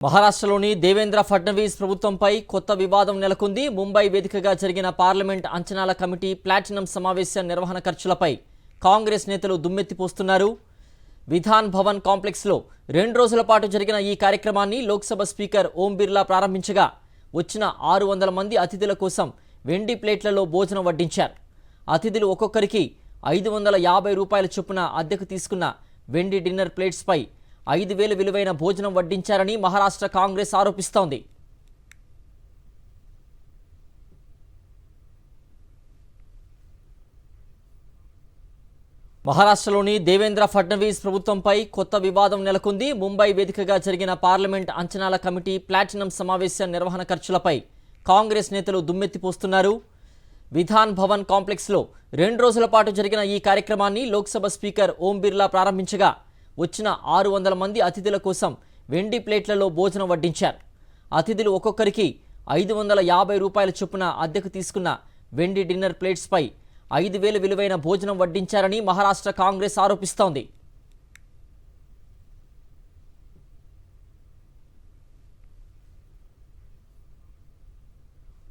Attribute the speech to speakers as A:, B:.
A: మహారాష్ట్రలోని దేవేంద్ర ఫడ్నవీస్ ప్రభుత్వంపై కొత్త వివాదం నెలకొంది. ముంబై వేదికగా జరిగిన పార్లమెంట్ అంచనాల కమిటీ ప్లాటినం సమావేశ నిర్వహణ ఖర్చులపై కాంగ్రెస్ నేతలు దుమ్మెత్తిపోస్తున్నారు. విధాన్ భవన్ కాంప్లెక్స్లో 2 రోజుల పాటు జరిగిన ఈ కార్యక్రమాన్ని లోక్సభ స్పీకర్ ఓం బిర్లా ప్రారంభించగా వచ్చిన 600 మంది అతిథుల కోసం వెండి ప్లేట్లలో భోజనం వడ్డించారు. అతిథులు ఒక్కొక్కరికి 550 రూపాయల చొప్పున అద్దెకు తీసుకున్న వెండి డిన్నర్ ప్లేట్స్పై 5,000 విలువైన భోజనం వడ్డించారని మహారాష్ట్ర కాంగ్రెస్ ఆరోపిస్తోంది. మహారాష్ట్రలోని దేవేంద్ర ఫడ్నవీస్ ప్రభుత్వంపై కొత్త వివాదం నెలకొంది. ముంబై వేదికగా జరిగిన పార్లమెంట్ అంచనాల కమిటీ ప్లాటినం సమావేశ నిర్వహణ ఖర్చులపై కాంగ్రెస్ నేతలు దుమ్మెత్తిపోస్తున్నారు. విధాన్ భవన్ కాంప్లెక్స్లో 2 రోజుల పాటు జరిగిన ఈ కార్యక్రమాన్ని లోక్సభ స్పీకర్ ఓం బిర్లా ప్రారంభించగా వచ్చిన 600 మంది అతిథుల కోసం వెండి ప్లేట్లలో భోజనం వడ్డించారు. అతిథులు ఒక్కొక్కరికి 550 రూపాయల చొప్పున అద్దెకు తీసుకున్న వెండి డిన్నర్ ప్లేట్స్పై 5,000 విలువైన భోజనం వడ్డించారని మహారాష్ట్ర కాంగ్రెస్ ఆరోపిస్తోంది.